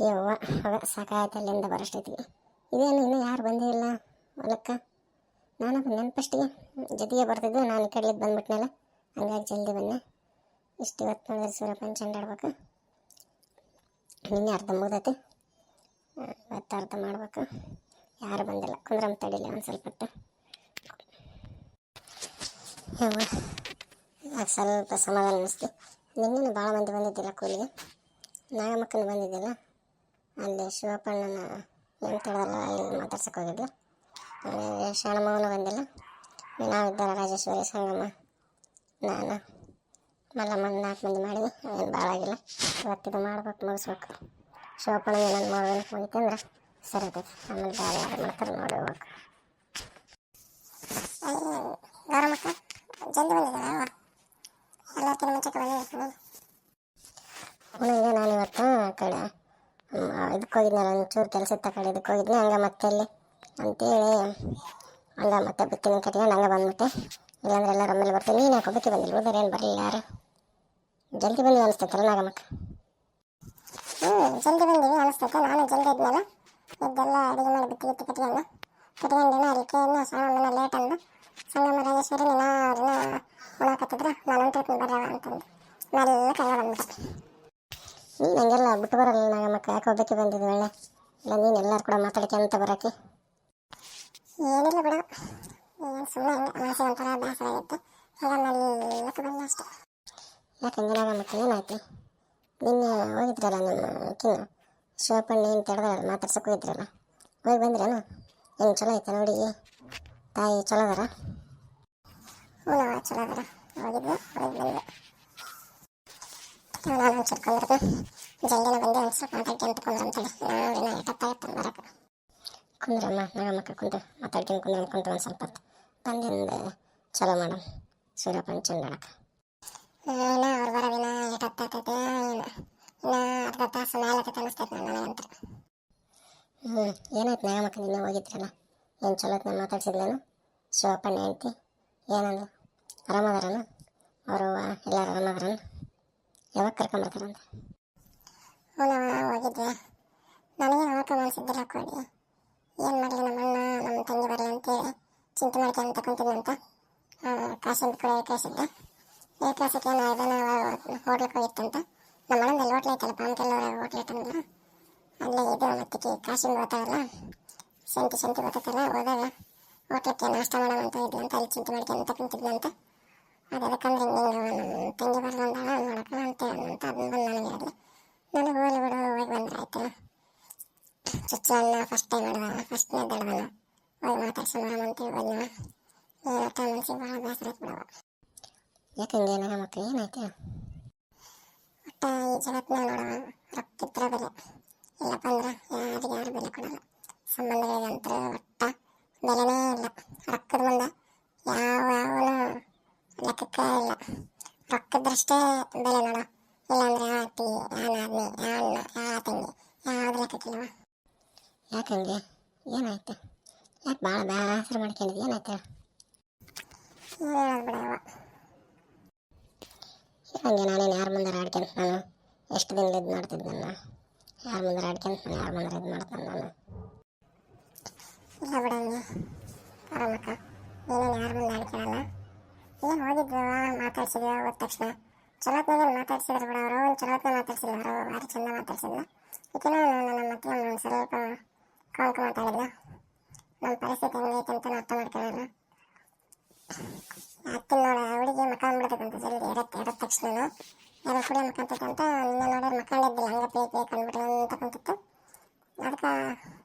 ಯವ್ವ ಅದ ಸಾಕಾಯ್ತು ಅಲ್ಲಿಂದ ಬರೋಷ್ಟೈತಿಗೆ. ಇದೇನು ಇನ್ನೂ ಯಾರು ಬಂದೇ ಇಲ್ಲ ಹೊಲಕ್ಕೆ. ನಾನು ನೆನಪಷ್ಟಿಗೆ ಜೊತೆಗೆ ಬರ್ತಿದ್ದೆ, ನಾನು ಈ ಕಡೆಲಿದ್ದು ಬಂದ್ಬಿಟ್ನಲ್ಲ, ಹಂಗಾಗಿ ಜಲ್ದಿ ಬನ್ನಿ. ಇಷ್ಟು ಇವತ್ತು ನೋಡಿದ್ರೆ ಸೂರ್ಯಪಾನ ಚೆಂಡಾಡ್ಬೇಕು. ನಿನ್ನೆ ಅರ್ಧ ಮುಗ್ದೈತಿ, ಇವತ್ತು ಅರ್ಧ ಮಾಡ್ಬೇಕು. ಯಾರು ಬಂದಿಲ್ಲ, ಕುಂದ್ರಮ್ಮ ತಡಿಲ್ಲ ಒಂದು ಸ್ವಲ್ಪ ಹೊತ್ತು. ಯವ್ವ ಯಾಕೆ ಸ್ವಲ್ಪ ಸಮಾಧಾನ ಅನ್ನಿಸ್ತಿ. ನಿನ್ನೆ ಭಾಳ ಮಂದಿ ಬಂದಿದ್ದಿಲ್ಲ ಕೂಲಿಗೆ. ನಾಗಮ್ಮಕ್ಕನ ಬಂದಿದ್ದಿಲ್ಲ, ಅಲ್ಲಿ ಶಿವಪ್ಪಣ್ಣನ ಏನು ತಿಳಿದಲ್ಲ ಅಲ್ಲಿ ಮಾತಾಡ್ಸಕ್ಕೆ ಹೋಗಿದ್ಲು. ಶರಣಮ್ಮನೂ ಬಂದಿಲ್ಲ. ನಾವಿದ್ದಾರೆ, ರಾಜೇಶ್ವರಿ, ಸಂಗಮ್ಮ, ನಾನು, ಮಲ್ಲಮ್ಮ 4 ಮಂದಿ ಮಾಡಿದ್ವಿ. ಏನು ಭಾಳ ಆಗಿಲ್ಲ. ಇವತ್ತಿದು ಮಾಡ್ಬೇಕು, ಮುಗಿಸ್ಬೇಕು. ಶಿವಪ್ಪಣ್ಣ ಏನಂದು ಮುಗಿತಂದ್ರೆ ಸರಿ ಇರ್ತೈತಿ. ಆಮೇಲೆ ಬೇರೆ ಯಾರು ಮಾಡ್ತಾರೆ ನೋಡಿ ಹೋಗ್ಬೇಕು. ಗೌರಮ್ಮಕ್ಕ ಜಲ್ದಿ ಬಂದಿದ್ದಾಳೆ, ಎಲ್ಲಕ್ಕಿಂತ ಮುಂಚೆಗೆ ಬಂದಿದ್ದೀನಿ. ನನಗೆ ನಾನು ಇವತ್ತು ಆ ಕಡೆ ಇದಕ್ಕೆ ಹೋಗಿದ್ನಲ್ಲ, ಒಂಚೂರು ಕೆಲಸ ಇತ್ತು, ಆ ಕಡೆ ಇದಕ್ಕೆ ಹೋಗಿದ್ನಿ. ಹಂಗೆ ಮತ್ತೆ ಅಲ್ಲಿ ಅಂತೇಳಿ ಹಂಗೆ ಮತ್ತೆ ಬಿತ್ತಿನ ಕಟ್ಕೊಂಡು ಹಂಗೆ ಬಂದ್ಬಿಟ್ಟೆ. ಇಲ್ಲಾಂದ್ರೆ ಎಲ್ಲರೂ ಆಮೇಲೆ ಬರ್ತೀನಿ. ನೀನು ಯಾಕೆ ಒಬ್ಬಕ್ಕೆ ಬಂದಿಲ್ಲ, ಉಳಿದ್ರೆ ಏನು ಬರಲಿಲ್ಲ ಯಾರು. ಜಲ್ದಿ ಬಂದಿವಿ ಅನಿಸ್ತೈತಲ್ಲ ನಾಗಮ್ಮಕ್ಕ? ಜಲ್ದಿ ಬಂದೀವಿ ಅನಿಸ್ತೈತೆ. ನಾನು ಜಲ್ದಿ ಇದ್ನಲ್ಲ, ಇದ್ದೆಲ್ಲ ಅಡುಗೆ ಮಾಡಿ ಬಿತ್ತಿ ಕಟ್ಕೊಂಡೇನ ಅದಕ್ಕೆ ಇನ್ನೂ ಸಾಮಾನ ಲೇಟ್ ಅಂದು ಸಂಗಮ ರಾಜೇಶ್ವರಿ ಅವ್ರನ್ನ ಉಳಾಕತ್ತಿದ್ರು. ನಾನು ಹೊಂಟಿರ್ತೀನಿ ಬರ್ರವ ಅಂತಂದು ಮೆಲ್ಲ ಕೈಗೆ ಬಂದ್ಬಿಟ್ಟೆ. ನೀನು ಹಂಗೆಲ್ಲ ಬಿಟ್ಟು ಬರಲ್ಲ ನಾಗಮ್ಮಕ್ಕ, ಯಾಕೆ ಒಬ್ಬಕ್ಕೆ ಬಂದಿದ್ದು ಒಳ್ಳೆ. ಇಲ್ಲ ನೀನು ಎಲ್ಲರೂ ಕೂಡ ಮಾತಾಡ್ಕೊಂತ ಬರೋಕ್ಕೆ. ಏನಿಲ್ಲ ಬಿಡು, ಏನು ಸುಮ್ಮನೆ ಹಂಗೆ ಮನಸ್ಸಿಗೆ ಒಂಥರ ಬೇಸರ ಆಗಿತ್ತು, ಹಾಗೆ ಮೆಲ್ಲಕ್ಕೆ ಬಂದೆ ಅಷ್ಟೆ. ಯಾಕೆ ಹಂಗೆ ನಾಗಮ್ಮಕ್ಕ ಏನಾಯ್ತು? ನಿನ್ನೆ ಹೋಗಿದ್ರಲ್ಲ ನಮ್ಮ ಕಿನ್ನ ಶಿವಪ್ಪಣ್ಣ ಏನು ತೆಡ್ದಾರಲ್ಲ, ಮಾತಾಡ್ಸಕ್ಕೆ ಹೋಗಿದ್ರಲ್ಲ, ಹೋಗಿ ಬಂದ್ರೇನು? ಏನು ಚಲೋ ಐತೆ ನೋಡಿ, ತಾಯಿ ಚಲೋ ಅದಾರ? ಹ್ಞೂ ಚಲೋ ಅದಾರ. ಹೋಗಿ ಬಂದೆ. ನಾನು ಹಂಚಿರ್ಕೊಂಡಿರ್ತೀನಿ, ಜಲ್ದಿನ ಬಂದೆ. ಒಂದು ಸ್ವಲ್ಪ ಮಾತಾಡ್ಕೊಂತ ಕುಂದ್ರಂತೇಳಿ ನಾವು ಎಷ್ಟೊತ್ತಾಗಿತ್ತು ಬರೋಕೆ. ಕುಂದ್ರಮ್ಮ ನಾಗಮ್ಮಕ್ಕ, ಕುಂತು ಮಾತಾಡ್ಕೊಂಡು ಕುಂತ ಒಂದು ಸ್ವಲ್ಪ ಹೊತ್ತು ಬಂದಿಂದ ಚಲೋ ಮಾಡೋಣ ಸೂರ್ಯಪಾನ ಚೆಂಡಾಡಕ್ಕೆ. ಅವ್ರು ಬರೋದಿನ ಎಷ್ಟೊತ್ತಾಗ್ತೈತೆ, ಇನ್ನು ಅರ್ಧ ತಾಸು ಮೇಲೆ ಅನಿಸ್ತೈತೆ ನನಗಂತ. ಏನಾಯ್ತು ನಾಗಮ್ಮಕ್ಕ, ನಿನ್ನೆ ಹೋಗಿದ್ರಲ್ಲ, ಏನು ಚಲೋ ಹೊತ್ತು ನಾನು ಮಾತಾಡ್ಸಿದ್ಲೇನು? ಶಿವಪ್ಪಣ್ಣ ಹೇಳ್ತಿ ಏನಂದು? ಆರಾಮದಾರನ ಅವರು? ಎಲ್ಲರೂ ಆರಾಮದಾರನ? ಯಾವಾಗ ಕರ್ಕೊಂಬರ್ತಾರಂತ? ಹ್ಞೂ ಹೋಗಿದ್ದೆ. ನನಗೆ ನೋಡ್ಕೊ ಮನಸ್ಸಿದ್ದಿಲ್ಲ ಕೊಡಿ, ಏನು ಮಾಡಲಿ ನಮ್ಮ ಅಣ್ಣ ನಮ್ಮ ತಂಗಿ ಬರಲಿ ಅಂತೇಳಿ ಚಿಂತೆ ಮಾಡ್ಕೊಂತ ಕುಂತಿದ್ನಂತ. ಕಾಸಿಂದ ಕೂಡ ಕಳಿಸಿದ್ದೆ. ಕಳ್ಸಕ್ಕೆ ಏನು ಇದನ್ನು ಹೋಟ್ಲಕ್ಕೆ ಹೋಗಿತ್ತಂತ. ನಮ್ಮ ಅಣ್ಣಂದಲ್ಲಿ ಹೋಟ್ಲ್ ಐತಲ್ಲ, ಪಾನ್ಕೆಲ್ಲವರ ಹೋಟ್ಲ್ ಐತಂದ್ರೆ ಅಲ್ಲೇ ಇದು ಮತ್ತೆ ಕಾಶಿಂದ ಗೊತ್ತಾಗಲ್ಲ, ಸಂತಿ ಗೊತ್ತಲ್ಲ, ಹೋದಾಗ ಹೋಟ್ಲಕ್ಕೆ ನಾಷ್ಟ ಮಾಡೋಣಂತ ಇದ್ದಂತ ಅಲ್ಲಿ ಚಿಂತೆ ಮಾಡ್ಕೊಂತ ಕುಂತಿದ್ನಂತ. ಅದು ಅದಕ್ಕಂದ್ರೆ ಹಿಂಗೆ ತಂಗಿ ಬರ್ಲಂದಾಗ ನೋಡೋಕೆ ಅಂತ ಅದನ್ನ ಬಂದು ನನಗೆ ಹೇಳಿದೆ. ನನಗೆ ಹೋಗ್ಲಿ ಬಿಡು, ಹೋಗಿ ಬಂದ್ರೆ ಆಯ್ತು. ಚುಚ್ಚನ್ನ ಫಸ್ಟ್ ಟೈಮ್ ಹಿಡ್ದ, ಫಸ್ಟ್ನೇ ದಡವನ ಹೋಗಿ ಮಾತಾಡ್ಸೋಣ ಅಂತೇಳಿ ಬಂದ. ಏನತ್ತ ಮನಸ್ಸಿಗೆ ಭಾಳ ಬೇಸರ ಆಯ್ತು ಬಿಡವ. ಯಾಕಂಗೆ ನಾಗಮ್ಮಕ್ಕ ಏನಾಯ್ತು? ಒಟ್ಟ ಈ ಜಗತ್ತಿನ ನೋಡವ, ರೊಕ್ಕಿದ್ರೆ ಬೆಲೆ, ಇಲ್ಲಪ್ಪ ಅಂದ್ರೆ ಯಾರು ಬೆಲೆ ಕೊಡಲ್ಲ. ಸಂಬಂಧಗಳಿಗಂತ ಒಟ್ಟ ಬೆಲೆನೇ ಇಲ್ಲ. ರೊಕ್ಕದ ಮುಂದೆ ಯಾವನು ಲೆಕ್ಕಕ್ಕೆ ಇಲ್ಲ. ರೊಕ್ಕದ್ರಷ್ಟೇ ಬೆಲೆ ನೋಡು, ಇಲ್ಲಾಂದ್ರೆ ಯಾವ ಅತ್ತಿ, ಯಾವ ನಾದ್ನಿ, ಯಾವ ಅಣ್ಣ, ಯಾವ ತಂಗಿ, ಯಾವ್ದು ಲೆಕ್ಕಕ್ಕಿಲ್ಲವ. ಯಾಕಂಗೆ ಏನಾಯ್ತು? ಯಾಕೆ ಭಾಳ ಬೇಸರ ಮಾಡ್ಕೊಂಡಿದ್ದೆ, ಏನಾಯ್ತು? ಏನು ಹೇಳೋದು ಬಿಡವ. ಹಂಗೆ ನಾನೇನು ಯಾರ ಮುಂದೆ ಆಡ್ಕೊಂತ ನಾನು ಎಷ್ಟು ದಿನ ಇದು ಮಾಡ್ತಿದ್ದೆ ನಾನು? ಯಾರ ಮುಂದೆ ಆಡ್ಕೊಂತ ನಾನು ಯಾರ ಮುಂದೆ ಇದು ಮಾಡ್ತಾನೆ ನಾನು? ಇಲ್ಲ ಬಿಡಂಗೆ ಆರಾಮಕ್ಕ, ನೀನೇನು ಯಾರ ಮುಂದೆ ಆಡ್ಕೊಳ್ಳಲ್ಲ. ಏನು ಹೋಗಿದ್ವ ಮಾತಾಡ್ಸಿದ್ವ, ಹೋದ ತಕ್ಷಣ ಚಲೋತ್ನಾಗ ಮಾತಾಡ್ಸಿದ್ರು ಬಿಡ. ಅವರು ಒಂದು ಚಲೋತ್ನ ಮಾತಾಡ್ಸಿಲ್ಲ, ಅವರು ಭಾರಿ ಚಂದ ಮಾತಾಡ್ಸಿದ್ಲು. ಈಕಿನ ನಮ್ಮ ಮತ್ತೆ ಒಂದು ಸ್ವಲ್ಪ ಕಾಂಕು ಮಾತಾಡಿದ್ಲು. ನಮ್ಮ ಪರಿಸ್ಥಿತಿ ಹೆಂಗೈತೆ ಅಂತ ಅರ್ಥ ಮಾಡ್ಕೊಳ್ಳೋಣ. ಅತ್ತಿನ ನೋಡ ಅವಳಿಗೆ ಮಕ್ಕಂಬಿಡ್ತೈತಂತ, ಜಲ್ದಿ ಎಡದ ತಕ್ಷಣ ಯಾರು ಕುಡಿಯೋ ಮಕ್ಕಂತೈತಂತ. ನಿನ್ನ ನೋಡಿದ್ರೆ ಮಕ್ಕಂಡಿದ್ದಿಲ್ಲ, ಹಂಗೆ ಪೇ ಕಂಡ್ಬಿಟ್ರೆ ಅಂತ ಕುಂತಿತ್ತು. ಅದಕ್ಕೆ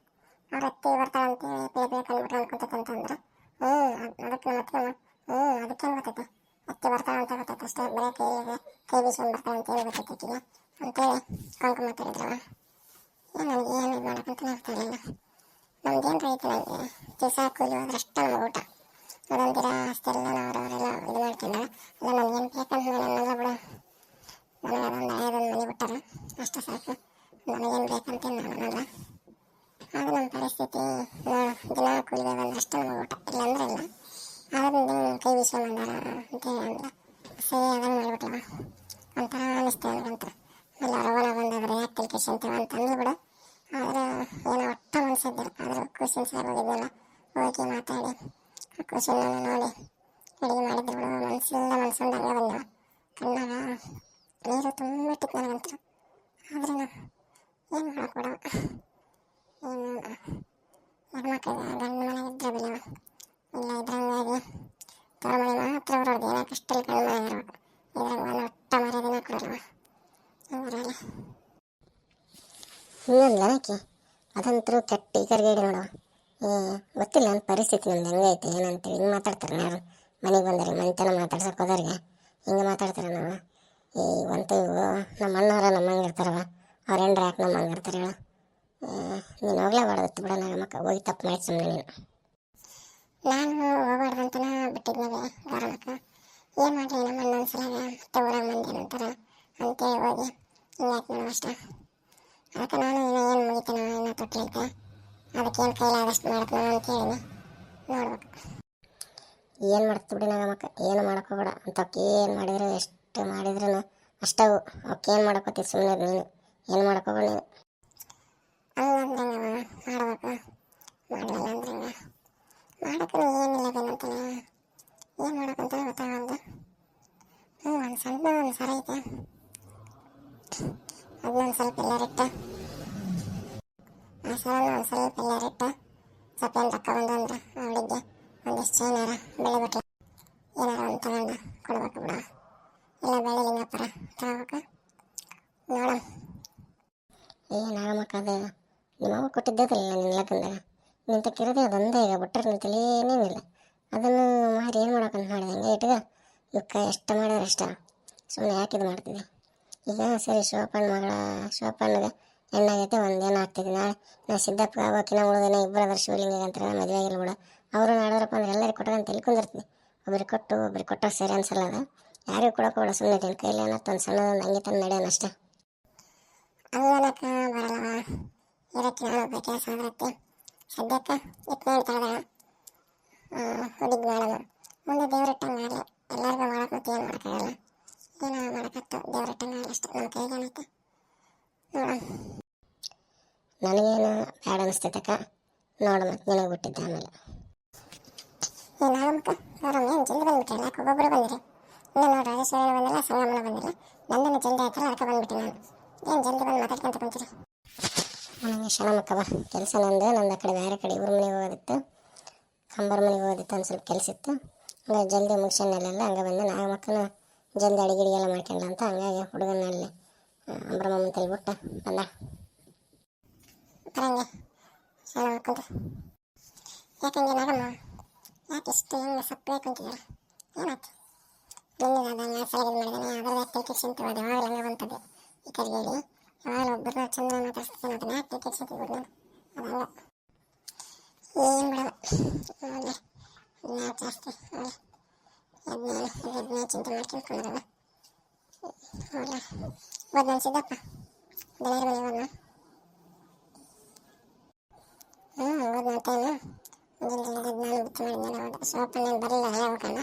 ಅವ್ರ ಅತ್ತಿ ಬರ್ತಾಳಂತೇಳಿ ಪೇ ಕಂಡ್ಬಿಟ್ರೆ ಅನ್ಕೊಂತಂತಂದ್ರೆ ಅದಕ್ಕೆ ಮತ್ತೆ ಅದಕ್ಕೇನು ಗೊತ್ತೈತೆ, ಅತ್ತಿ ಬರ್ತಾಳೆ ಅಂತ ಗೊತ್ತೈತೆ ಅಷ್ಟೇ, ಬರೀ ಕೈ ಬೀಸ್ಕೊಂಡು ಬರ್ತಾಳೆ ಅಂತೇಳಿ ಗೊತ್ತೈತೆ ಆಕಿಗೆ ಅಂತೇಳಿ ಕಾಂಕು ಮಾತಾಡಿದ್ರವ. ನನಗೆ ಏನು ಇದು ಮಾಡೋಕ್ಕಂತ ಆಗ್ತಾ ಇರಲಿಲ್ಲ. ನಮ್ದೇನು ರೈತ, ನನಗೆ ದಿವಸ ಕೂಲಿ ಹೋದ್ರಷ್ಟು ನಮ್ಗೆ ಊಟ, ಅದೊಂದಿರ ಅಷ್ಟೆಲ್ಲ ಅವರವರೆಲ್ಲ ಇದು ಮಾಡ್ಕೊಂಡ ಎಲ್ಲ ನನಗೇನು ಬೇಕಂತ ನನ್ನೆಲ್ಲ ಬಿಡು. ನನಗೆ ಅದೊಂದು ಹಳೆಯದೊಂದು ಮನೆ ಬಿಟ್ಟಾರ ಅಷ್ಟು ಸಾಕು, ನನಗೇನು ಬೇಕಂತೇನು ನಾನಲ್ಲ. ಆಗ ನಮ್ಮ ಪರಿಸ್ಥಿತಿ ದಿನ ಕೂಲಿಗೆ ಬಂದಷ್ಟು ನಮಗೆ ಊಟ, ಇಲ್ಲಾಂದ್ರೆ ಇಲ್ಲ. ಅದರಿಂದ ಕೈ ಬೀಸ್ಕೊಂಡ್ ಬಂದಾರ ಅಂತೇಳಿ ಅಂದ. ಸರಿ ಅದನ್ನು ಮಾಡಿಬಿಟ್ಲವ. ಒಂಥರ ಅನಿಸ್ತು ನನಗಂತ. ಎಲ್ಲ ರವಣ ಬಂದಾದ್ರೆ ಯಾಕೆ ತಿಳ್ಕೊಂತೀವ ಅಂತಂದು ಬಿಡು. ಆದ್ರೆ ಏನೋ ಒಟ್ಟ ಮನ್ಸಿದ್ದಿಲ್ಲ. ಆದ್ರೆ ಖುಷಿನ ಸರ್ ಹೋಗಿದ್ನಲ್ಲ, ಹೋಗಿ ಮಾತಾಡಿ ಖುಷಿನ ನೋಡಿ ಅಡುಗೆ ಮಾಡಿದ್ರು ಬಿಡು. ಮನ್ಸೊಂದಂಗೆ ಬಂದವ, ಕಣ್ಣಾಗ ನೀರು ತುಂಬಿಟ್ಟಿತ್ತು ನನಗಂತೂ. ಆದ್ರೆ ಏನು ಮಾಡக்கூಡ ಏನು ಹೆಣ್ಮಕ್ಳಿಗೆ ಗಂಡ ಮನೆಗೆ ಇದ್ರೆ ಬಿಡವ, ಇಲ್ಲ ಇದ್ರಂಗಾಗಿ ತವ್ರ ಮನೆ ಮಾತ್ರ ಬರೋದು. ಏನಕ್ಕೆ ಅಷ್ಟಲ್ಲಿ ಗಂಡ ಮನೆ ಇರ್ಬೇಕು, ಇದ್ರಂಗ ಒಟ್ಟ ಮರ್ಯಾದಿನ ಕೊಡಲ್ವ ಊರಲ್ಲಿ. ಇನ್ನೊಂದು ನನಗೆ ಅದಂತರೂ ಕೆಟ್ಟ ಕರ್ಗೇಡಿ ನೋಡವ. ಗೊತ್ತಿಲ್ಲ ನನ್ನ ಪರಿಸ್ಥಿತಿ ನಮ್ದು ಹೆಂಗೈತೆ ಏನಂತೇಳಿ ಹಿಂಗೆ ಮಾತಾಡ್ತಾರೆ. ಯಾರು ಮನೆಗೆ ಬಂದರೆ ಮನೆತನ ಮಾತಾಡ್ಸೋಕೆ ಹೋದವ್ರಿಗೆ ಹಿಂಗೆ ಮಾತಾಡ್ತಾರೆ. ನಾವು ಒಂದು ನಮ್ಮ ಅಣ್ಣವ್ರ ನಮ್ಮ ಹಂಗಿರ್ತಾರವ, ಅವ್ರ ಹೆಂಡ್ರ ಯಾಕೆ ನಮ್ಮ ಹಂಗಿರ್ತಾರೆ ಹೇಳು. ನೀನು ಹೋಗ್ಲೇಬಾರ್ದು ಬಿಡ, ನಮ್ಮಕ್ಕ ಹೋಗಿ ತಪ್ಪು ಮಾಡಿ ಸುಮ್ಮನೆ ನೀನು. ನಾನು ಹೋಗ್ಬಾರ್ದಂತನ ಬಿಟ್ಟಿದ್ಮೇಲೆ ಗೌರಮ್ಮಕ್ಕ ಏನು ಮಾಡಲಿ, ನಮ್ಮ ಅಣ್ಣ ಒಂದ್ಸಲ ಮತ್ತೆ ಊರಾಗ ಮಂದಿ ಏನಂತಾರ ಅಂತೇಳಿ ಹೋಗಿ ಹಿಂಗಾಯ್ತು ನೋಡು ಅಷ್ಟ. ಅದಕ್ಕೆ ನಾನು ಏನು ಮುಗಿತೇನೋ ಇನ್ನೂ ತೊಟ್ಲೈತೆ, ಅದಕ್ಕೇನು ಕೈಲಾದಷ್ಟು ಮಾಡ್ತಾನ ಅಂತೇಳಿ ನೋಡ್ಬೇಕು. ಏನು ಮಾಡ್ತು ಬಿಡಿ ನಮ್ಮಕ್ಕ, ಏನು ಮಾಡೋಕ್ಕೋಗ್ಬೇಡ ಅಂತವಕ್ಕೆ. ಏನು ಮಾಡಿದ್ರು ಎಷ್ಟು ಮಾಡಿದ್ರು ಅಷ್ಟವು ಅವಕ್ಕೆ ಏನು ಮಾಡೋಕೋತೀವಿ ಸುಮ್ಮನೆ ನೀನು, ಏನು ಮಾಡೋಕ್ಕೋಗ್ಬೇಡ ನೀನು. ಹಂಗಂದ್ರಂಗವ ಮಾಡ್ಬೇಕು, ಮಾಡಲಿಲ್ಲ ಅಂದ್ರಂಗ ಮಾಡೋಕ್ಕೂ ಏನಿಲ್ಲ ಬೇನಂತಾನೆ, ಏನು ಮಾಡೋಕ್ಕಂತ ಗೊತ್ತಾಗಲ್ದು. ಒಂದು ಸಣ್ಣ ಒಂದು ಸರ ಐತೆ, ಅದನ್ನೊಂದು ಸ್ವಲ್ಪ ಎಲ್ಲರಿಟ್ಟ, ಆ ಸರನ ಒಂದು ಸ್ವಲ್ಪ ಎಲ್ಲರಿಟ್ಟ ಸ್ವಲ್ಪ ಏನು ತಕ್ಕ ಬಂದಂದ್ರೆ ಅವಳಿಗೆ ಒಂದಿಷ್ಟು ಚೈನಾರ ಬೆಳೆ ಬಿಟ್ರೆ ಏನಾರ ಒಂದು ತಗೊಂಡು ಕೊಡ್ಬೇಕು ಬಿಡ. ಇಲ್ಲ ಬೆಳೆ ಲಿಂಗಪ್ಪರ ತಗೋಬೇಕು ನೋಡ. ನಾಗಮ್ಮಕ್ಕ ಅದು ನಿಮ್ಮವ್ವ ಕೊಟ್ಟಿದ್ದದಿಲ್ಲ ನಿನ್ನ ಇಲ್ಲಕ್ಕಂದಾಗ ನಿಂತ ಕಿರದೆ ಅದೊಂದೇ ಈಗ ಬಿಟ್ಟರೆ ನಿಂತಲ್ಲಿ ಏನೇನಿಲ್ಲ. ಅದನ್ನು ಮಾಡಿ ಏನು ಮಾಡೋಕ್ಕಂತ ಮಾಡಿದೆ ಹಂಗೆ ಇಟ್ಗ ಇವಕ್ಕೆ ಎಷ್ಟು ಮಾಡಿದ್ರೆ ಅಷ್ಟ, ಸುಮ್ಮನೆ ಯಾಕೆ ಇದು ಮಾಡ್ತಿದ್ದೆ. ಈಗ ಸರಿ ಶಿವಪ್ಪನಿಗೆ ಹೆಣ್ಣಾಗೈತೆ, ಒಂದೇನು ಆಗ್ತಿದ್ದೆ. ನಾಳೆ ನಾ ಸಿದ್ದಪ್ಪ ಆಗೋಕಿನ ಉಳಿದೇನೆ ಇಬ್ಬರು ಶಿವಲಿಂಗ ಅಂತಾರೆ, ಮದುವೆ ಆಗಿಲ್ಲ ಬಿಡ. ಅವರು ನಾಡೋದ್ರಪ್ಪ ಅಂದ್ರೆ ಎಲ್ಲರಿಗೆ ಕೊಟ್ಟಂತ ತಿಳ್ಕೊಂಡಿರ್ತೀನಿ. ಒಬ್ರಿಗೆ ಕೊಟ್ಟರೆ ಸರಿ ಅನ್ಸಲ್ಲ. ಅದು ಯಾರಿಗೂ ಕೊಡೋಕೆ ಸುಮ್ಮನೆ ನಿನ್ನ ಕೈಲಿ ಅನ್ನೋದು ಒಂದು ಸಣ್ಣದೊಂದು ಹಂಗೆ ತಂದು ನಡೆಯೋಣ ಅಷ್ಟೇ. ಅದು ಅನ್ನೋಕೆ ಬರಲ್ಲವ, ಇರೋಕ್ಕೆ ನಾನು ಬೇಕು ಕೆಲಸ ಆದ್ರತ್ತೆ. ಸದ್ಯಕ್ಕೆ ಇಟ್ಕೊಂಡು ತಡೆದ ಹುಡುಗಿ ಮಾಡೋಣ, ಮುಂದೆ ದೇವ್ರಿಟ್ಟಂಗೆ ಆಗಲಿ. ಎಲ್ಲರಿಗೂ ಮಾಡೋಕೆ ಏನು ಮಾಡೋಕ್ಕಾಗಲ್ಲ, ಏನೋ ಮಾಡೋಕತ್ತು ದೇವ್ರಿಟ್ಟಂಗೆ ಆಗಲಿ ಅಷ್ಟೇ. ನಮ್ಮ ಕೈಗೆ ಏನೈತೆ ನೋಡೋಣ. ನನಗೇನು ಬ್ಯಾಡ ಅನಿಸ್ತೈತಕ್ಕ, ನೋಡು ಮತ್ತೆ ನಿನಗೆ ಬಿಟ್ಟಿದ್ದೆ. ಆಮೇಲೆ ನಾಗಮ್ಮಕ್ಕ ಗೌರಮ್ಮ ಏನು ಜಲ್ದಿ ಬಂದುಬಿಟ್ರೆ, ಯಾಕೆ ಒಬ್ಬೊಬ್ಬರು ಬಂದಿರಿ. ಇನ್ನು ನೋಡಿ ರಾಜೇಶ್ವರಿ ಬಂದಿಲ್ಲ, ಸಂಗಮನ ಬಂದಿಲ್ಲ, ನಂದನ್ನು ಜಲ್ದಿ ಆಯ್ತಲ್ಲ, ಅದಕ್ಕೆ ಬಂದುಬಿಟ್ಟೆ ನಾನು. ಏನು ಜಲ್ದಿ ಬಂದು ಮಾತಾಡ್ಕೊಂತ ಕುಂತೀರಿ. ನನಗೆ ಶರಣಮಕ್ಕ ಬಾ, ಕೆಲಸ ನಂದು ಆ ಕಡೆ ಬೇರೆ ಕಡೆ ಇವ್ರ ಮನೆಗೆ ಹೋಗೋದಿತ್ತು, ಕಂಬರ ಮನೆಗೆ ಹೋಗೋದಿತ್ತು, ಒಂದು ಸ್ವಲ್ಪ ಕೆಲಸ ಇತ್ತು. ಹಂಗಾಗಿ ಜಲ್ದಿ ಮುಗಿಸೋಣಲ್ಲೆಲ್ಲ ಹಂಗೆ ಬಂದು ನಾಗಮ್ಮಕ್ಕನ ಜಲ್ದಿ ಅಡಿಗೆಲ್ಲ ಮಾಡ್ಕೊಂಡ ಅಂತ ಹಂಗಾಗಿ ಹುಡುಗನಲ್ಲಿ ಅಂಬ್ರಮ್ಮನ ತಲೆಬಿಟ್ಟು ಬಂದ ಬರಂಗೆ ಶರಣಮಕ್ಕಂತ. ಯಾಕಂಗೆ ನಾಗಮ್ಮ ಯಾಕೆ ಇಷ್ಟು ಹೆಂಗೆ ಸಪ್ಪೆ ಕುಂತಿದ್ದಾರೆ, ಏನಾಯ್ತು? ಬೆನ್ನಿಗಾದಂಗೆ ಸಲಗಿದ ಮಾಡಿದಾನೆ, ಅದರ ಟಿಕೆಟ್ಸಿಂತ ಹೋದೆ. ಯಾವಾಗಲೂ ಹಂಗೆ ಬಂತದ್ದು ಈ ಕಡೆಗೇಳಿ, ಯಾವಾಗಲೂ ಒಬ್ಬರನ್ನ ಚಂದ ಮಾತಾಡ್ಸ್ತೀನಿ ಅದನ್ನ ಯಾಕೆ ಟಿಕೆಟ್ಸಿಂತ ಬಿಡ್ದು ಅದಲ್ಲ ಏನು ಬಿಡಲ್ಲ. ನೋಡಲಿ ಇನ್ನೂ ಜಾಸ್ತಿ ಅದನ್ನೇ ಚಿಂತೆ ಮಾಡ್ಕೊಂಡ್ಕೊಂಡ್ರಲ್ಲ. ನೋಡಲ ಹೋದ್ ನಾನು ಸಿದ್ದಪ್ಪ ಬೆಳೆಯರ ಮನೆ ಹೋದ್ನ. ಹೋದ್ ನಾನು ಟೈಮು ನಾನು ಬಿಟ್ಟು ಮಾಡಿದ್ನಲ್ಲ. ಹೋದ ಶಿವಪ್ಪನೇನು ಬರಲಿಲ್ಲ, ಹಳೆ ಹೋಗೋಣ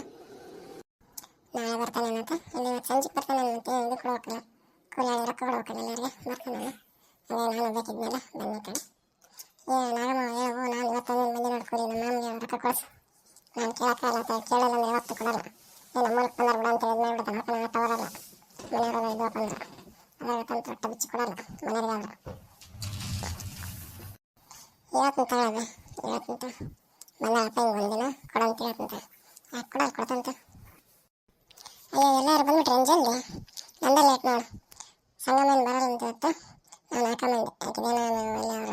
ನಾಳೆ ಬರ್ತಾನೆ ಅಂತ. ಇಲ್ಲಿ ಇವತ್ತು ಸಂಜೆಗೆ ಬರ್ತಾನೆ ಅಂತ ಇದು ಕೊಡ್ಬೇಕಲ್ಲ, ಕೂಲಿ ರೊಕ್ಕ ಕೊಡ್ಬೇಕಲ್ಲ ಎಲ್ಲರಿಗೆ ಬರ್ತಾನೆ. ಅದೇ ನಾನು ಬೇಕಿದ್ನಲ್ಲ ಬನ್ನಿ ಕಡೆ. ನಾಗಮ್ಮ ಹೇಳು, ನಾನು ಇವತ್ತು ಬಂದು ನೋಡ್ಕೊಡಿ, ನಮ್ಮ ಮಾಮಿಗೆ ರೊಕ್ಕ ಕೊಡಿಸು. ನಾನು ಕೇಳೋಕ್ಕಾಗಲ್ಲ, ಕೇಳಿಲ್ಲ ಅಂದ್ರೆ ಯಾವತ್ತೂ ಕೊಡಲ್ಲ. ನಮ್ಮ ಮೂಲಕ ಬಂದಾರ ಬಿಡ ಅಂತ ಇದು ಮಾಡಿಬಿಡ್ತಾನೆ. ಮಕ್ಕಳ ಆಟ ಬರಲ್ಲ, ಮನೆಯವ್ರ ಇದು ಬಂದ್ರೆ ಅದಾಗ ತಂತು ರೊಟ್ಟ ಬಿಚ್ಚಿ ಕೊಡಲ್ಲ ಮನೆಯವರಿಗಾದ್ರೆ. ಇವತ್ತು ತಗೊಳ್ಳಿ, ಇವತ್ತು ಬಂದ ಅಪ್ಪ ಹಿಂಗೆ ಒಂದಿನ ಕೊಡಂತ ಹೇಳ್ತಂತ. ಯಾಕೆ ಕೊಡಲ್ಲ, ಕೊಡ್ತಂತ. ಅಯ್ಯೋ ಎಲ್ಲರೂ ಬಂದ್ಬಿಟ್ರೆ ಏನು ಜಲ್ದಿ, ನಂದೇ ಲೇಟ್ ನೋಡು. ಸಂಗಮೇನು ಬರಲ್ಲ ಅಂತ ಇವತ್ತು, ನಾನು ಹಾಕೊಂಬಂದೆ. ಯಾಕಿದೆ ನಾನು ಅಲ್ಲಿ ಅವರ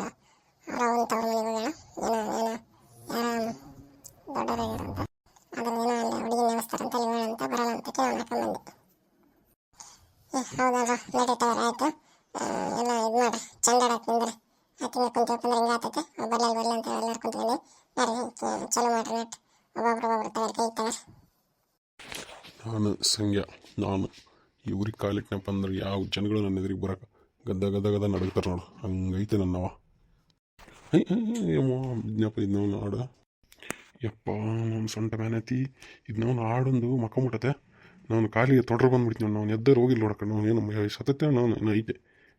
ಅವನ ತವ್ರ ಮನೆಗೆ ಹೋಗೋಣ, ಏನೋ ಯಾರೋ ದೊಡ್ಡವರಾಗ್ಯಾರ ಅಂತ, ಅದನ್ನೇನೋ ಅಲ್ಲಿ ಹುಡುಗಿ ನೆನೆಸ್ತಾರಂತ ಅಲ್ಲಿ ಹೋಗೋಣ ಅಂತ ಬರಲ್ಲ ಅಂತ ನಾನು ಹಾಕೊಂಬಂದೆ. ಹೌದಲ್ವ, ನಡೀತಾವ್ರ ಆಯಿತು. ಎಲ್ಲ ಇದು ಮಾಡಿ ಚಂದಾಡಕ್ಕೆ ನಿಂದ್ರೆ ಆಕಿನ ಕುಂತೀವಪ್ಪ ಅಂದ್ರೆ ಹಿಂಗೆ ಆಗ್ತೈತೆ. ಬರ್ಲಿ ಅಂತ ಎಲ್ಲರೂ ಕುಂತ್ಕೊಂಡು ಯಾರು ಚಲೋ ಮಾಡ್ರಿ ನೆಟ್ ಒಬ್ಬೊಬ್ರು ತಗರಿ ಕೈ ತಗರಿ. ನಾನು ಸಂಗ್ಯ, ನಾನು ಈ ಊರಿಗೆ ಕಾಲಿಕ್ನಪ್ಪ ಅಂದ್ರೆ ಯಾವ ಜನಗಳು ನನ್ನ ಎದುರಿಗೆ ಬರೋಕೆ ಗದ ನಡಗ್ತಾರೆ ನೋಡು, ಹಂಗೈತೆ ನನ್ನವ. ಬಿದ್ನಪ್ಪ ಇದನ್ನ ನಾಡು ಯಪ್ಪ, ನನ್ನ ಸೊಂಟ ಮ್ಯಾನತಿ ಇದನ್ನ ಆಡೊಂದು ಮಕ್ಕ ಮುಟ್ಟತೆ. ನಾನು ಕಾಲಿಗೆ ತೊಡ್ರ ಬಂದ್ಬಿಡ್ತೀನಿ ನಾವು ಎದ್ದರು ಹೋಗಿಲ್ಲ ನೋಡಕ್ಕ ನಾವು ಏನು ಸತತ ನಾನು ಇನ್ನು ಐತೆ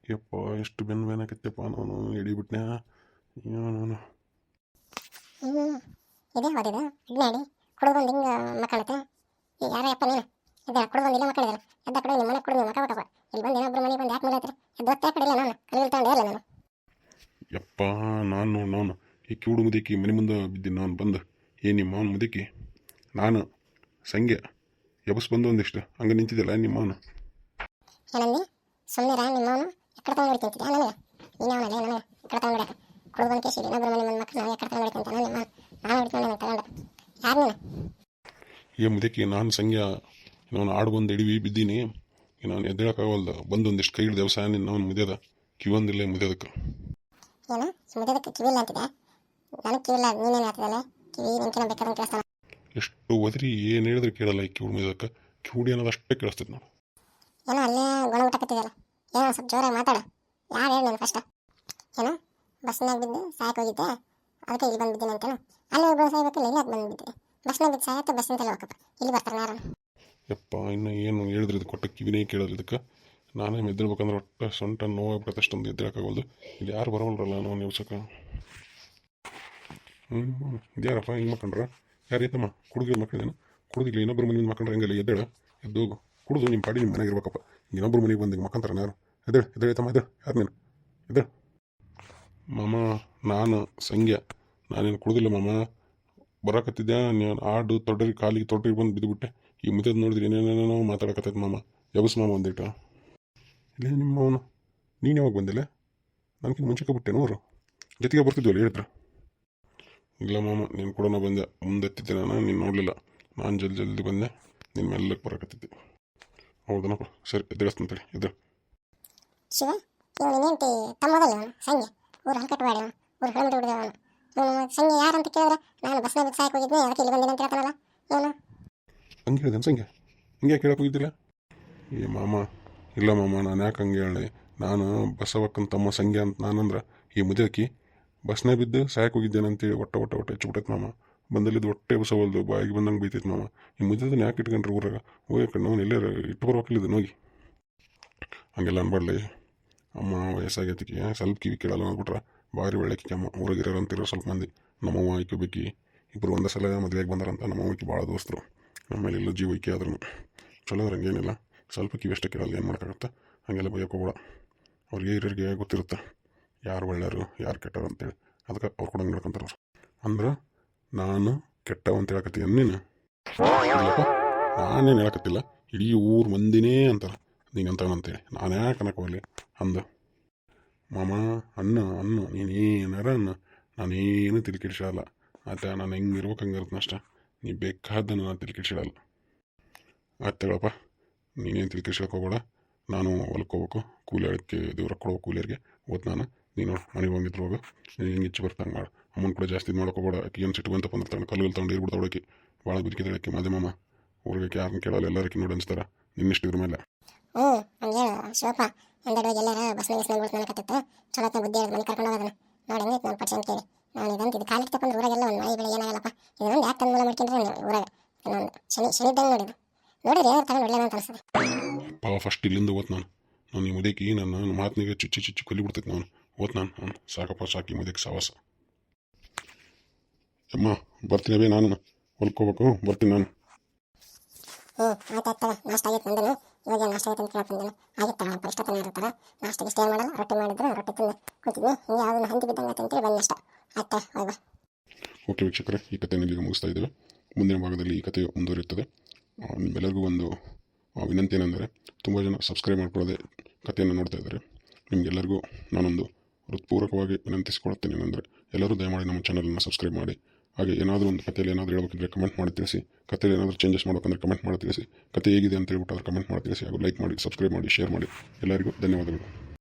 ಯಪ್ಪ ಎಷ್ಟು ಬೆನ್ನಕತ್ತಪ್ಪ ನಾನು ಹಿಡಿಬಿಟ್ನ್ಯಾ ನಾನು ಹ್ಞೂ ಇದೇ ಹೋದಿದೆ ಇಡ್ನಾಡಿ ಕುಡಿದು ಬಂದು ಹಿಂಗೆ ಮಕ್ಕಳತ್ತೆ ಯಾರಪ್ಪ ನೀನು ಇದ್ದ ಕುಡಿದು ಬಂದು ಇಲ್ಲ ಮಕ್ಕಳಿದ್ದಾರೆ ಎದ್ದ ಕಡೆ ನಿಮ್ಮ ಮನೆ ಕುಡಿದು ಮಕ್ಕ ಬೇಕಪ್ಪ ಇಲ್ಲಿ ಬಂದು ಇನ್ನೊಬ್ರು ಮನೆಗೆ ಬಂದು ಯಾಕೆ ಮಾಡತ್ರಿ ಎದ್ದು ಹೊತ್ತ ಕಡೆ ಇಲ್ಲ ನಾನು ಕಲಿಯಲ್ಲಿ ತಗೊಂಡೆ ಇಲ್ಲ ನಾನು ಯಪ್ಪ ನಾನು ಈ ಕಿವುಡು ಮುದುಕಿ ಮನೆ ಮುಂದೆ ಬಿದ್ದೀನಿ ನಾನು ಬಂದು ನಿಮ್ಮ ಮಾವನ ಮುದುಕಿ ನಾನು ಸಂಗೆ ಎಬಸ್ ಬಂದು ಒಂದಿಷ್ಟು ಹಂಗೆ ನಿಂತಿದ್ದಿಲ್ಲ ನಿಮ್ಮ ಮಾವನು ಏನಂದಿ ಸುಮ್ಮನೆ ನಿಮ್ಮವನು ಎಕ್ಕಡೆ ತಗೊಂಡು ಹೊಡಿತಿಂತಿದ್ಯಾ ನನಗೆ ನೀನವನಲ್ಲ ನನಗೆ ಎಕ್ಕಡೆ ತಗೊಂಡು ಹೊಡ್ಯಾಕ ಕುಡಿದು ಬಂದು ಕೇಸಿ ಇನ್ನೊಬ್ರು ಮನೆ ಬಂದು ಮಕ್ಕಳು ನಾವು ಎಕ್ಕಡೆ ತಗೊಂಡು ಹೊಡಿತಂತ ನಿಮ್ಮ ನಾನು ಹೊಡಿತೀನಿ ನನಗೆ ತಗೊಂಡು ಯಾರು ನೀನು ಏ ಮುದಕಿ ನಾನು ಸಂಗ್ಯ ನಾನು ಆಡು ಬಂದು ಎಡಿವಿ ಬಿದ್ದೀನಿ ನಾನು ಎದ್ದೇಳಕ್ಕಾಗಲ್ದ ಬಂದು ಒಂದಿಷ್ಟು ಕೈ ಹಿಡ್ದು ವ್ಯವಸಾಯ ನಿನ್ನ ಅವ್ನು ಮುದ್ಯದ ಕಿವಂದಿಲ್ಲ ಮುದ್ಯದಕ್ಕೆ ಏನು ಮುದ್ದದಕ್ಕೆ ಕಿವಿಲ್ಲ ಅಂತಿದೆ ನನಗೆ ಕಿವಿಲ್ಲ ನೀನೇನು ಆಗ್ತದಲ್ಲ ಕಿವಿ ನಿಂಕಿನ ಬೇಕಾದಂಗೆ ಕೇಳಿಸ್ತಾನ ಎಷ್ಟು ಒದರಿ ಏನು ಹೇಳಿದ್ರೆ ಕೇಳಲ್ಲ ಈ ಕಿವುಡು ಮುದ್ಯದಕ್ಕೆ ಕಿವುಡಿ ಅನ್ನೋದು ಅಷ್ಟೇ ಕೇಳಿಸ್ತೈತೆ ನಾವು ಏನೋ ಅಲ್ಲೇ ಗುಣಮಟ್ಟ ಕತ್ತಿದಲ್ಲ ಏನೋ ಸ್ವಲ್ಪ ಜೋರಾಗಿ ಮಾತಾಡ ಯಾರು ಹೇಳಿ ನೀನು ಫಸ್ಟ್ ಏನೋ ಬಸ್ನಾಗ ಬಿದ್ದು ಸಾಯಕ್ಕೆ ಹೋಗಿದ್ದೆ ಅದಕ್ಕೆ ಇಲ್ಲಿ ಬಂದು ಬಿದ್ದೀನಿ ಅಂತೇನು ಅಲ್ಲಿ ಹೋಗಿ ಸಾಯ್ಬೇಕಲ್ಲ ಇಲ್ಲಿ ಯಾಕೆ ಬಂದು ಬಿದ್ದಿರಿ ಬಸ್ನಾಗ ಬಿದ್ದು ಸಾಯತ್ತೆ ಬಸ್ಸಿನ ತಲೆ ಹೋಗಪ್ಪ ಇಲ್ಲಿ ಬರ್ತಾರೆ ಯಾರು ಯಪ್ಪ ಇನ್ನು ಏನು ಹೇಳಿದ್ರೆ ಇದು ಕೊಟ್ಟ ಕಿವಿನೇ ಕೇಳೋದು ಇದಕ್ಕೆ ನಾನೇ ಎದ್ದೇಳ್ಬೇಕಂದ್ರೆ ಒಟ್ಟು ಸೊಂಟ ನೋವಾಗ್ಬಿಡುತ್ತೆ ಅಷ್ಟೊಂದು ಎದ್ದೇಳಕ್ಕಾಗಲ್ದು ಇಲ್ಲಿ ಯಾರು ಬರೋಲ್ರಲ್ಲ ನಾವು ನಿವ್ಸಕ್ಕೆ ಇದ್ಯಾರಪ್ಪ ಹಿಂಗೆ ಮಕ್ಕಂಡ್ರ ಯಾರು ಐತಮ್ಮ ಕುಡುಗಿನ ಮಕ್ಕಳೇನು ಕುಡುದಿಲ್ಲ ಇನ್ನೊಬ್ಬರು ಮನೆ ಮಕ್ಕಂಡ್ರೆ ಹಂಗೆಲ್ಲ ಎದ್ದೇಳು ಎದ್ದೋಗು ಕುಡಿದು ನಿಮ್ಮ ಪಾಡಿ ನಿಮ್ಮ ಮನೆಗೆ ಇರ್ಬೇಕಪ್ಪ ಇನ್ನೊಬ್ಬರು ಮನೆಗೆ ಬಂದು ಹಿಂಗೆ ಮಕ್ಕಂತಾರ ಯಾರು ಎದ್ದೇಳೈತಮ್ಮ ಯಾರು ನೀನು ಎದ್ದೇಳು ಮಾಮ ನಾನು ಸಂಗ್ಯ ನಾನೇನು ಕುಡುದಿಲ್ಲ ಮಾಮ ಬರಕತ್ತಿದ್ದೆ ನಾನು ಆಡು ಕಾಲಿಗೆ ತೊಡ್ರಿಗೆ ಬಂದು ಬಿದ್ದುಬಿಟ್ಟೆ ಈ ಮುದ್ದೆದು ನೋಡಿದ್ರೆ ಏನೇನೇನೋ ಮಾತಾಡಕತ್ತೈತೆ ಮಾಮ ಯಬಸ್ ಮಾಮ ಒಂದಿಟ್ಟು ಇಲ್ಲೇ ನಿಮ್ಮ ಅವನು ನೀನು ಯಾವಾಗ ಬಂದಿಲ್ಲ ನನಗಿಂತ ಮುಂಚೆಗೆ ಬಿಟ್ಟೆನು ಅವರು ಜೊತೆಗೆ ಬರ್ತಿದ್ವಲ್ಲ ಹೇಳಿದ್ರ ಇಲ್ಲ ಮಾಮ ನೀನು ಕೂಡ ಬಂದೆ ಮುಂದೆತ್ತಿದ್ದೆ ನಾನು ನೀನು ನೋಡಲಿಲ್ಲ ನಾನು ಜಲ್ದಿ ಬಂದೆ ನಿನ್ನ ಮೆಲ್ಲಕ್ಕೆ ಬರಕತ್ತಿದ್ದೆ ಹೌದನಪ್ಪ ಸರಿ ಎದುರಿಸ್ತಂತೇಳಿ ಎದುರು ಶಿವ ಇವನು ನೀಂತಿ ತಮ್ಮದಲ್ಲ ಅವನು ಸಂಜೆ ಊರು ಹಲ್ಕಟ್ಟುವಾಡಿ ಅವನು ಊರು ಕಿಲೋಮೀಟರ್ ಬಿಡಿದ ಅವನು ಇವನು ಸಂಜೆ ಯಾರು ಅಂತ ಕೇಳಿದ್ರೆ ನಾನು ಬಸ್ನಾಗ ಬಿದ್ದು ಸಾಯಕ್ಕೆ ಹೋಗಿದ್ದೆ ಅದಕ್ಕೆ ಇಲ್ಲಿ ಬಂದಿದೆ ಅಂತ ಹೇಳ್ತಾನಲ್ಲ ಇವನು ಹಂಗೆ ಹೇಳಿದೆ ಸಂಗೆ ಹಿಂಗೆ ಕೇಳಕ್ಕೆ ಹೋಗಿದ್ದಿಲ್ಲ ಏ ಮಾಮ ಇಲ್ಲ ಮಾಮ ನಾನು ಯಾಕೆ ಹಂಗೆ ಹೇಳಿ ನಾನು ಬಸವಕ್ಕನ ತಮ್ಮ ಸಂಗೆ ಅಂತ ನಾನಂದ್ರೆ ಈ ಮುದಕಿ ಬಸ್ನಾಗ ಬಿದ್ದು ಸಾಯಕ್ಕೆ ಹೋಗಿದ್ದೇನೆ ಅಂತೇಳಿ ಒಟ್ಟೆ ಹೆಚ್ಚುಬಿಟ್ಟೈತೆ ಮಾಮ ಬಂದಲ್ಲಿದ್ದು ಹೊಟ್ಟೆ ಬಸವಲ್ದು ಬಾಯಿಗೆ ಬಂದಂಗೆ ಬೈತೈತೆ ಮಾಮ ಈ ಮುದ್ದದನ್ನ ಯಾಕೆ ಇಟ್ಕೊಂಡ್ರೆ ಊರಾಗ ಹೋಗ್ಯಾಕಂಡು ನಾವು ಎಲ್ಲೇ ಇಟ್ಟು ಬರ್ಬೇಕಿಲ್ಲಿದ್ದು ನೋಗಿ ಹಂಗೆಲ್ಲ ಅನ್ಬಾರ್ಲಿ ಅಮ್ಮ ವಯಸ್ಸಾಗೈತಿಕೆ ಸ್ವಲ್ಪ ಕಿವಿ ಕೇಳಲ್ಲ ಅಂದ್ಬಿಟ್ರೆ ಭಾರಿ ಒಳ್ಳೆಕಿ ಅಮ್ಮ ಊರಾಗಿರೋರು ಅಂತಿರೋ ಸ್ವಲ್ಪ ಮಂದಿ ನಮ್ಮವ್ವ ಐಕೆ ಬೇಕಿ ಇಬ್ಬರು ಒಂದೇ ಸಲ ಮದುವೆಗೆ ಬಂದಾರಂತ ನಮ್ಮವ್ವಕ್ಕೆ ಭಾಳ ದೋಸ್ತರು ನಮ್ಮೇಲೆ ಎಲ್ಲ ಜೀವ ಐಕೆ ಆದ್ರೂ ಚಲೋ ಅದ್ರ ಹಂಗೇನಿಲ್ಲ ಸ್ವಲ್ಪ ಕಿವಿ ಅಷ್ಟೇ ಕೇಳಲ್ಲ ಏನು ಮಾಡೋಕ್ಕಾಗತ್ತೆ ಹಾಗೆಲ್ಲ ಬೈಯೋಕೆ ಕೂಡ ಅವ್ರಿಗೆ ಹಿರಿಯರಿಗೆ ಗೊತ್ತಿರುತ್ತೆ ಯಾರು ಒಳ್ಳೆಯರು ಯಾರು ಕೆಟ್ಟರು ಅಂತೇಳಿ ಅದಕ್ಕೆ ಅವ್ರು ಕೂಡ ಹಂಗೆ ನೋಡ್ಕೊಂತಾರೆ ಅವ್ರು ಅಂದ್ರೆ ನಾನು ಕೆಟ್ಟವ ಅಂತ ಹೇಳಕತ್ತೀನಿ ನೀನು ಇಲ್ಲಪ್ಪ ನಾನೇನು ಹೇಳಕತ್ತಿಲ್ಲ ಇಡೀ ಊರು ಮಂದಿನೇ ಅಂತಾರೆ ನೀನಂತವನಂತೇಳಿ ನಾನು ಯಾಕೆ ಅನ್ನಕ್ಕೆ ಹೋಗಲಿ ಅಂದು ಮಾಮ ಅನ್ನು ನೀನೇನಾರ ನಾನೇನು ತಿಳ್ಕಿಡ್ಸಿಡಲ್ಲ ಆಯ್ತಾ ನಾನು ಹೆಂಗೆ ಇರ್ಬೇಕು ಹಂಗೆ ಇರುತ್ತೆ ಅಷ್ಟೇ ನೀ ಬೇಕಾದ್ದನ್ನು ನಾನು ತಿಳ್ಕಿಡ್ಸಿಡಲ್ಲ ಆಯ್ತು ತಗೊಳಪ್ಪ ನೀನೇನು ತಿಳ್ಕಿಡ್ಸಕ್ಕೆ ಹೋಗ್ಬೇಡ ನಾನು ಹೊಲಕ್ಕೆ ಹೋಗ್ಬೇಕು ಕೂಲಿ ಆಡೋಕ್ಕೆ ದೇವ್ರ ಕೊಡೋ ಕೂಲಿಯರಿಗೆ ಓದ್ ನಾನು ನೀನು ಮನೆಗೆ ಹೋಗಿದ್ರು ಹೋಗು ನೀನು ಹೆಂಗೆ ಇಚ್ಚು ಬರ್ತಾಂಗೆ ಮಾಡು ಅಮ್ಮನ ಕೂಡ ಜಾಸ್ತಿ ಮಾಡೋಕೆ ಹೋಗ್ಬೇಡ ಆಕೆ ಏನು ಸಿಟ್ಟು ಬಂತಪ್ಪ ಅಂದ್ರೆ ತಗೊಂಡು ಕಲ್ಲು ತೊಗೊಂಡು ಇರ್ಬಿಡ್ತಾ ಹೊಡೋಕೆ ಭಾಳ ಬದುಕಿದಾಳಕ್ಕೆ ಮಾದೇಮಮ್ಮ ಊರಿಗೆ ಯಾರನ್ನ ಕೇಳಲ್ಲ ಎಲ್ಲರಿಗೆ ನೋಡಿ ಅನಿಸ್ತಾರೆ ನಿನ್ನಿಷ್ಟಿದ್ರ ಮೇಲೆ ಹಂಗೆ ಹೇಳು ಶಿವಪ್ಪ ಒಂದೆರಡು ಎಲ್ಲಾರ ಬಸ್ನಾಗ ಬಿಡ್ತು ನನಕತ್ತಿತ್ತು ಚಲೋ ಬುದ್ಧಿ ಹೇಳಿ ಮನೆ ಕರ್ಕೊಂಡು ಹೋಗೋದನ್ನ ನೋಡಿ ಹೆಂಗೈತೆ ನಾನು ಪರ್ಸೆ ಅಂತ ಕೇಳಿ ನಾನು ಇದಂತ ಇದು ಕಾಲಿಗೆ ತಗೊಂಡು ಊರಾಗೆಲ್ಲ ಒಂದು ಮಳೆ ಬೆಳೆ ಏನಾಗಲ್ಲಪ್ಪ ಇದೊಂದು ಯಾಕೆ ತಂದು ಮೂಲ ಮಾಡ್ಕೊಂಡ್ರೆ ಊರಾಗ ನಾನು ಶನಿ ಇದ್ದಂಗೆ ನೋಡಿದ್ರೆ ಏನಾರು ತಗೊಂಡು ಹೊಡ್ಲೇನ ಅಂತ ಅನಿಸ್ತದೆ ಪಾ ಫಸ್ಟ್ ಇಲ್ಲಿಂದ ಓದ್ ನಾನು ಈ ಮುದಕಿ ನನ್ನ ಮಾತಿನಾಗೆ ಚುಚ್ಚಿ ಕೊಲ್ಲಿ ಬಿಡ್ತೈತೆ ನಾನು ಓದ್ ನಾನು ಸಾಕಪ್ಪ ಸಾಕಿ ಮುದಕ್ಕೆ ಸಾವಾಸ ಅಮ್ಮ ಬರ್ತೀನವೇ ನಾನು ಹೊಲ್ಕೋಬೇಕು ಬರ್ತೀನಿ ನಾನು ಆಯ್ತಾಯ್ತಲ್ಲ ನಾಷ್ಟ ಆಗೈತೆ ನಂದನು ಇವಾಗ ನಾಷ್ಟ ಆಗೈತೆ ಅಂತ ಕೇಳ್ಕೊಂಡೇನು ಆಗಿತ್ತು ಇಷ್ಟೊತ್ತನೇ ಇರ್ತಾರೆ ನಾಷ್ಟಾಗಿ ಸ್ಟೇ ಮಾಡಲ್ಲ ರೊಟ್ಟಿ ಮಾಡಿದ್ರು ರೊಟ್ಟಿ ತಿಂದು ಕೂತಿದ್ವಿ ಹಿಂಗೆ ಯಾವ್ದನ್ನ ಹಂದಿ ಬಿದ್ದಂಗೆ ಅಂತೇಳಿ ಬಂದು ಅಷ್ಟ ಆಯ್ತಾ ಹೋಯ್ ಬಾ ಓಕೆ ವೀಕ್ಷಕರೇ ಈ ಕಥೆಯನ್ನು ಇಲ್ಲಿಗೆ ಮುಗಿಸ್ತಾ ಇದ್ದೇವೆ ಮುಂದಿನ ಭಾಗದಲ್ಲಿ ಈ ಕಥೆ ಮುಂದುವರಿಯುತ್ತದೆ ನಿಮ್ಮೆಲ್ಲರಿಗೂ ಒಂದು ವಿನಂತಿ ಏನೆಂದರೆ ತುಂಬ ಜನ ಸಬ್ಸ್ಕ್ರೈಬ್ ಮಾಡ್ಕೊಳ್ಳೋದೆ ಕಥೆಯನ್ನು ನೋಡ್ತಾ ಇದ್ದಾರೆ ನಿಮಗೆಲ್ಲರಿಗೂ ನಾನೊಂದು ಹೃತ್ಪೂರ್ವಕವಾಗಿ ವಿನಂತಿಸಿಕೊಳ್ಳುತ್ತೇನೆ ಏನಂದರೆ ಎಲ್ಲರೂ ದಯಮಾಡಿ ನಮ್ಮ ಚಾನಲನ್ನು ಸಬ್ಸ್ಕ್ರೈಬ್ ಮಾಡಿ ಹಾಗೆ ಏನಾದರೂ ಒಂದು ಕಥೆಯಲ್ಲಿ ಏನಾದರೂ ಹೇಳ್ಬೇಕಿದ್ರೆ ಕಮೆಂಟ್ ಮಾಡಿ ತಿಳಿಸಿ ಕಥೆಯಲ್ಲಿ ಏನಾದರೂ ಚೇಂಜಸ್ ಮಾಡಬೇಕಂದ್ರೆ ಕಮೆಂಟ್ ಮಾಡಿ ತಿಳಿಸಿ ಕಥೆ ಹೇಗಿದೆ ಅಂತ ಹೇಳ್ಬಿಟ್ಟು ಅದ್ರ ಕಮೆಂಟ್ ಮಾಡಿ ತಿಳಿಸಿ ಹಾಗೂ ಲೈಕ್ ಮಾಡಿ ಸಬ್ಸ್ಕ್ರೈಬ್ ಮಾಡಿ ಶೇರ್ ಮಾಡಿ ಎಲ್ಲರಿಗೂ ಧನ್ಯವಾದಗಳು.